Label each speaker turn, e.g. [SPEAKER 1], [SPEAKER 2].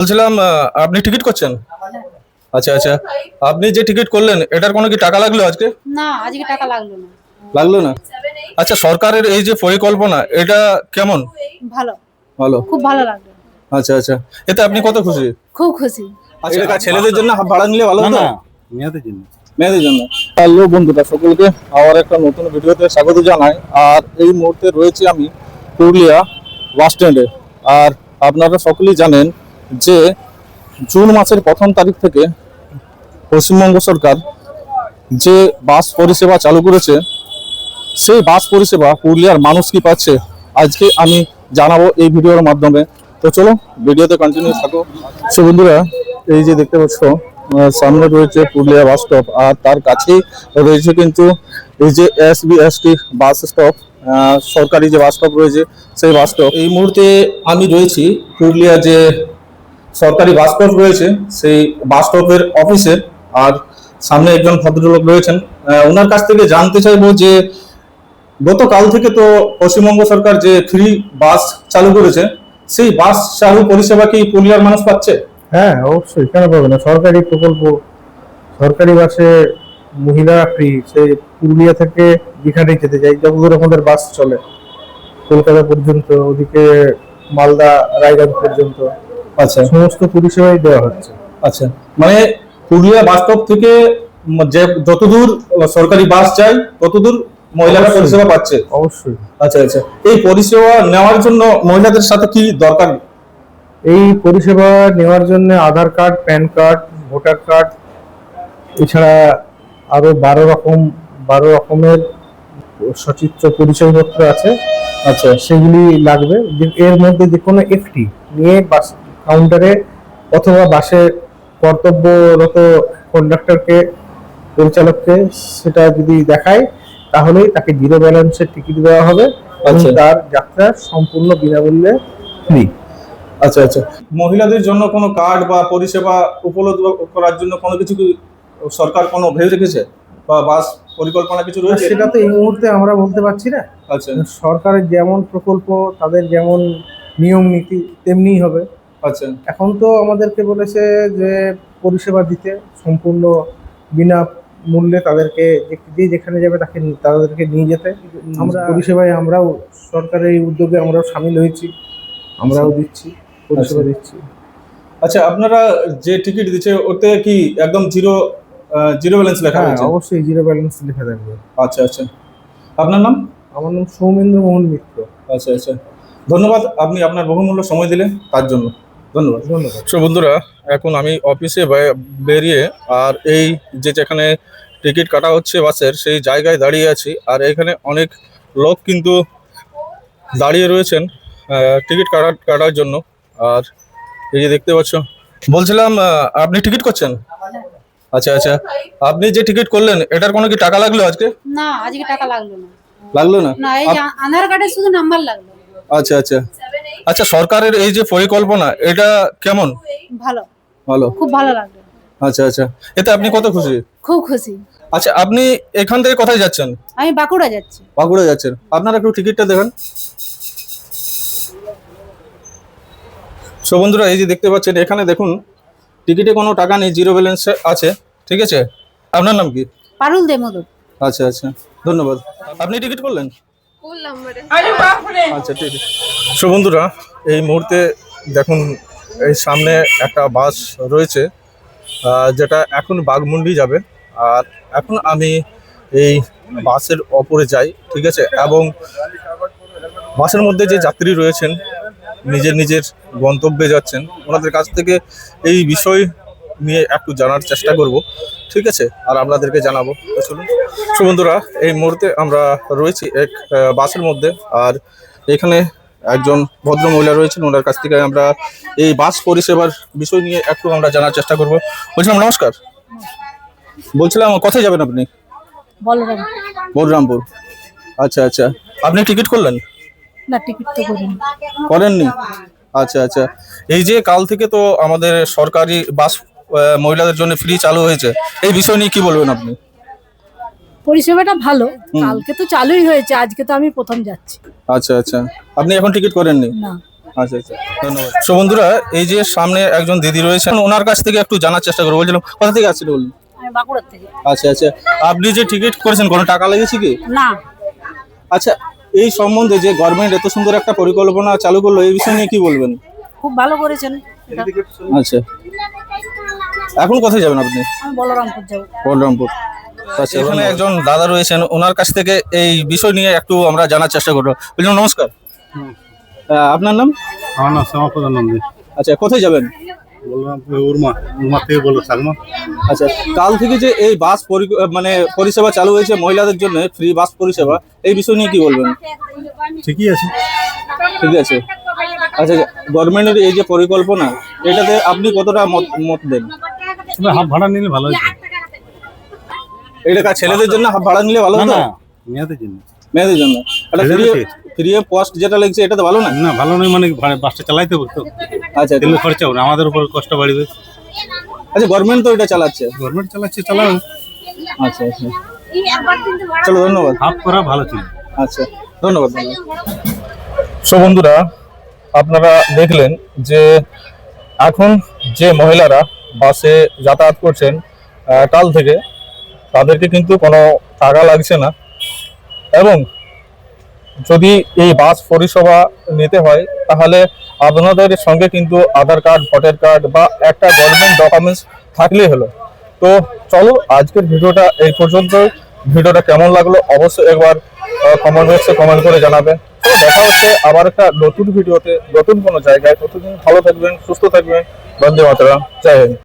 [SPEAKER 1] বলছিলাম আপনি টিকিট করছেন? আচ্ছা আচ্ছা। আপনি যে টিকিট করলেন এটার কোনো কি টাকা লাগলো আজকে?
[SPEAKER 2] না, আজকে টাকা লাগলো না।
[SPEAKER 1] লাগলো না? আচ্ছা, সরকারের এই যে পরিকল্পনা এটা কেমন?
[SPEAKER 2] ভালো,
[SPEAKER 1] ভালো।
[SPEAKER 2] খুব ভালো লাগলো।
[SPEAKER 1] আচ্ছা আচ্ছা। এতে আপনি কত খুশি?
[SPEAKER 2] খুব খুশি।
[SPEAKER 1] আচ্ছা, এটা ছেলেদের জন্য হাফ ভাড়া নিলে ভালো
[SPEAKER 3] না
[SPEAKER 1] হতো?
[SPEAKER 3] না মেয়েদের জন্য।
[SPEAKER 1] মেয়েদের জন্য। হ্যালো বন্ধুরা, সকলকে আবার একটা নতুন ভিডিওতে স্বাগত জানাই। আর এই মুহূর্তে রয়েছে আমি পুরুলিয়া বাস স্ট্যান্ডে। আর আপনারা সকলেই জানেন যে জুন মাসের প্রথম তারিখ থেকে পশ্চিমবঙ্গ সরকার যে বাস পরিষেবা চালু করেছে, সেই বাস পরিষেবা পুরুলিয়ার মানুষ কি পাচ্ছে আজকে আমি জানাবো এই ভিডিওর মাধ্যমে। তো চলো ভিডিওতে কন্টিনিউ থাকো। সো বন্ধুরা, এই যে দেখতে পাচ্ছ সামনে রয়েছে পুরুলিয়া বাস স্টপ, আর তার কাছেই রয়েছে কিন্তু এই যে SBST বাস স্টপ, সরকারি যে বাস স্টপ রয়েছে সেই বাস স্টপ। এই মুহূর্তে আমি রয়েছি পুরুলিয়া যে সরকারি বাস স্টপ রয়েছে সেই বাস স্টপের অফিসে। আর সামনে একজন ভদ্রলোক রয়েছেন, ওনার কাছ থেকে জানতে চাইবো যে গতকাল থেকে তো পশ্চিমবঙ্গ সরকার যে ফ্রি বাস চালু করেছে, সেই বাস চালু পরিষেবা কি পুরুলিয়ার মানুষ পাচ্ছে?
[SPEAKER 3] হ্যাঁ অবশ্যই, কেন পাবে না? সরকারি প্রকল্প, সরকারি বাসে মহিলা ফ্রি। সেই পুরুলিয়া থেকে যেখানে যেতে চাই, যতদূর আমাদের বাস চলে কলকাতা পর্যন্ত, ওদিকে মালদা রায়গঞ্জ পর্যন্ত
[SPEAKER 1] আচ্ছা
[SPEAKER 3] সমস্ত পরিষেবাই দেওয়া হচ্ছে।
[SPEAKER 1] আচ্ছা, মানে পুরুলিয়া বাস স্টপ থেকে যে যতদূর সরকারি বাস যায় ততদূর মহিলারা
[SPEAKER 3] অবশ্যই।
[SPEAKER 1] পরিষেবা পাচ্ছে?
[SPEAKER 3] অবশ্যই।
[SPEAKER 1] আচ্ছা আচ্ছা। এই পরিষেবা নেওয়ার জন্য মহিলাদের সাথে কি দরকার?
[SPEAKER 3] এই পরিষেবা নেওয়ার জন্য Aadhaar card, PAN card, voter card, এছাড়া আরো 12 রকমের সচিত্র পরিচয়পত্র আছে।
[SPEAKER 1] আচ্ছা
[SPEAKER 3] সেগুলি লাগবে। এর মধ্যে যে কোনো একটি নিয়ে বাস কাউন্টারে অথবা বাসে কর্তব্যরত কন্ডাক্টরকে, পরিচালককে সেটা যদি দেখায়, তাহলেই তাকে জিরো ব্যালেন্সের টিকিট দেওয়া হবে এবং
[SPEAKER 1] আচ্ছা।
[SPEAKER 3] তার যাত্রা সম্পূর্ণ বিনামূল্যে ফ্রি।
[SPEAKER 1] আচ্ছা আচ্ছা। মহিলাদের জন্য কোনো কার্ড বা পরিষেবা উপলব্ধ করার জন্য কোনো কিছু কি সরকার কোনো ভেবে রেখেছে বা বাস পরিকল্পনা কিছু রয়েছে?
[SPEAKER 3] সেটা তো এই মুহূর্তে আমরা বলতে পারছি না।
[SPEAKER 1] আচ্ছা
[SPEAKER 3] সরকারের যেমন প্রকল্প, তাদের যেমন নিয়ম নীতি তেমনিই হবে।
[SPEAKER 1] আচ্ছা
[SPEAKER 3] এখন তো আমাদেরকে বলেছে যে পরিষেবা দিতে সম্পূর্ণ বিনা মূল্যে, তাদেরকে যে যেখানে যাবে তাদেরকে নিয়ে যেতে। আমরা পরিষেবায় আমরাও সরকারের এই উদ্যোগে আমরাও সামিল হয়েছি, আমরাও দিচ্ছি, পরিষেবা দিচ্ছি।
[SPEAKER 1] আচ্ছা, আপনারা যে টিকিট দিচ্ছে ওতে কি একদম জিরো জিরো ব্যালেন্স লেখা
[SPEAKER 3] হ্যাঁ
[SPEAKER 1] রয়েছে?
[SPEAKER 3] অবশ্যই জিরো ব্যালেন্স লেখা থাকবে।
[SPEAKER 1] আচ্ছা আচ্ছা। আপনার নাম?
[SPEAKER 3] আমার নাম সৌমেন্দ্র মোহন মিত্র।
[SPEAKER 1] আচ্ছা আচ্ছা। ধন্যবাদ, আপনি আপনার বহুমূল্য সময় দিলেন তার জন্য ধন্যবাদ।
[SPEAKER 3] ধন্যবাদ।
[SPEAKER 1] সো বন্ধুরা, এখন আমি অফিসে বেরিয়ে আর এই যে যেখানে টিকিট কাটা হচ্ছে বাসের সেই জায়গায় দাঁড়িয়ে আছি। আর এখানে অনেক লোক কিন্তু দাঁড়িয়ে রয়েছেন টিকিট কাটার জন্য। আর এই যে দেখতে পাচ্ছ, বলছিলাম আপনি টিকিট করছেন? আচ্ছা আচ্ছা। আপনি যে টিকিট করলেন এটার কোনো কি টাকা লাগলো আজকে?
[SPEAKER 2] না, আজকে টাকা লাগলো না।
[SPEAKER 1] লাগলো না?
[SPEAKER 2] না, এই যে আধার কার্ডের শুধু নাম্বার লাগলো।
[SPEAKER 1] আচ্ছা আচ্ছা। আচ্ছা, সরকারের এই যে পরিকল্পনা এটা কেমন?
[SPEAKER 2] ভালো,
[SPEAKER 1] ভালো।
[SPEAKER 2] খুব ভালো লাগলো।
[SPEAKER 1] আচ্ছা আচ্ছা। এতে আপনি কত খুশি?
[SPEAKER 2] খুব খুশি।
[SPEAKER 1] আচ্ছা, আপনি এখান থেকে কোথায় যাচ্ছেন?
[SPEAKER 2] আমি বাঁকুড়া যাচ্ছি।
[SPEAKER 1] বাঁকুড়া যাচ্ছেন। আপনারা একটু টিকিটটা দেখেন। সো বন্ধুরা, এই যে দেখতে পাচ্ছেন এখানে দেখুন টিকিটে কোনো টাকা নেই, জিরো ব্যালেন্স আছে। ঠিক আছে। আপনার নাম কি?
[SPEAKER 2] পারুল দে মধু।
[SPEAKER 1] আচ্ছা আচ্ছা, ধন্যবাদ। আপনি টিকিট করলেন? আচ্ছা ঠিক আছে। সো বন্ধুরা, এই মুহূর্তে দেখুন এই সামনে একটা বাস রয়েছে যেটা এখন বাঘমুন্ডি যাবে। আর এখন আমি এই বাসের ওপরে যাই। ঠিক আছে। এবং বাসের মধ্যে যে যাত্রী রয়েছেন নিজের নিজের গন্তব্যে যাচ্ছেন, ওনাদের কাছ থেকে এই বিষয় নিয়ে একটু জানার চেষ্টা করব। ঠিক আছে। আর আপনাদেরকে জানাবো। তো চলুন। সো বন্ধুরা, এই মুহূর্তে আমরা রয়েছি এক বাসের মধ্যে। আর এখানে একজন ভদ্র মহিলা রয়েছেন, ওনার কাছ থেকে আমরা এই বাস পরিষেবার বিষয় নিয়ে একটু আমরা জানার চেষ্টা করব। বলছিলাম নমস্কার, বলছিলাম কোথায় যাবেন আপনি?
[SPEAKER 2] বলরাম।
[SPEAKER 1] বলরামপুর। আচ্ছা আচ্ছা। আপনি টিকিট করলেন?
[SPEAKER 2] না, টিকিট তো করিনি।
[SPEAKER 1] করেননি? আচ্ছা আচ্ছা। এই যে কাল থেকে তো আমাদের সরকারি বাস মহিলাদের জন্য ফ্রি চালু হয়েছে, এই বিষয় নিয়ে কি বলবেন আপনি?
[SPEAKER 2] পরিষেবাটা ভালো। কালকে তো চালুই হয়েছে, আজকে তো আমি প্রথম যাচ্ছি।
[SPEAKER 1] আচ্ছা আচ্ছা। আপনি এখন টিকিট করেননি?
[SPEAKER 2] না।
[SPEAKER 1] আচ্ছা আচ্ছা, ধন্যবাদ। সো বন্ধুরা, এই যে সামনে একজন দিদি রয়েছেন, ওনার কাছ থেকে একটু জানার চেষ্টা করবো। বলছিলাম কোথা থেকে আসছিল বলুন?
[SPEAKER 2] আমি বাঁকুড়ার থেকে।
[SPEAKER 1] আচ্ছা আচ্ছা, আপনি যে টিকিট করেছেন কোনো টাকা লেগেছে কি?
[SPEAKER 2] না,
[SPEAKER 1] আচ্ছা, এই সম্বন্ধে যে গভর্নমেন্ট এত সুন্দর একটা পরিকল্পনা চালু করলো, এই বিষয় নিয়ে কি বলবেন?
[SPEAKER 2] খুব ভালো করেছেন এটা।
[SPEAKER 1] আচ্ছা, এখন কোথায় যাবেন আপনি?
[SPEAKER 2] আমি বলরামপুর যাবো।
[SPEAKER 1] বলরামপুর। আচ্ছা, এখানে একজন দাদা রয়েছেন, ওনার কাছ থেকে এই বিষয় নিয়ে একটু আমরা জানার চেষ্টা করবো। বলছিলাম নমস্কার, আপনার নাম?
[SPEAKER 4] আমার নাম শ্যামাপ্রধান নন্দী।
[SPEAKER 1] আচ্ছা, কোথায় যাবেন?
[SPEAKER 4] বললাম উর্মা থেকে বললো সালমা।
[SPEAKER 1] আচ্ছা, কাল থেকে যে এই বাস মানে পরিষেবা চালু হয়েছে মহিলাদের জন্য, ফ্রি বাস পরিষেবা, এই বিষয় নিয়ে কি বলবেন?
[SPEAKER 4] ঠিকই আছে।
[SPEAKER 1] ঠিক আছে। আচ্ছা, গভর্নমেন্টের এই যে পরিকল্পনা, এটাতে আপনি কতটা মত দেন?
[SPEAKER 4] তবে হাফ ভাড়া নিলে ভালো হতো।
[SPEAKER 1] এটা ছেলেদের জন্য হাফ ভাড়া নিলে ভালো
[SPEAKER 4] না
[SPEAKER 1] হতো?
[SPEAKER 4] না, মেয়েদের জন্য।
[SPEAKER 1] মেয়েদের জন্য এটা
[SPEAKER 4] ছেলেদের ঠিক।
[SPEAKER 1] ফ্রি অফ কস্ট যেটা লাগছে, এটা তো ভালো না?
[SPEAKER 4] না ভালো নয়, মানে বাসটা চালাইতে হবে তো,
[SPEAKER 1] আচ্ছা
[SPEAKER 4] তেল খরচা হবে, আমাদের উপর কষ্ট বাড়বে।
[SPEAKER 1] আচ্ছা, গভর্নমেন্ট তো এটা চালাচ্ছে।
[SPEAKER 4] গভর্নমেন্ট চালাচ্ছে, চালাও।
[SPEAKER 1] আচ্ছা আচ্ছা, চলো ধন্যবাদ।
[SPEAKER 4] হাফ করা ভালো ছিল।
[SPEAKER 1] আচ্ছা, ধন্যবাদ। সো বন্ধুরা, আপনারা দেখলেন যে এখন যে মহিলারা বাসে যাতায়াত করছেন কাল থেকে, তাদেরকে কিন্তু কোনো টাকা লাগছে না, এবং যদি এই বাস পরিষেবা নিতে হয় তাহলে আপনাদের সঙ্গে কিন্তু আধার কার্ড, ভোটার কার্ড বা একটা গভর্নমেন্ট ডকুমেন্টস থাকলেই হলো। তো চলো, আজকের ভিডিওটা এই পর্যন্ত। ভিডিওটা কেমন লাগলো অবশ্যই একবার কমেন্ট বক্সে কমেন্ট করে জানাবেন। তো দেখা হচ্ছে আবার একটা নতুন ভিডিওতে, নতুন কোনো জায়গায়। ততদিন ভালো থাকবেন, সুস্থ থাকবেন। বন্দে মাতরম, জয় হিন্দ।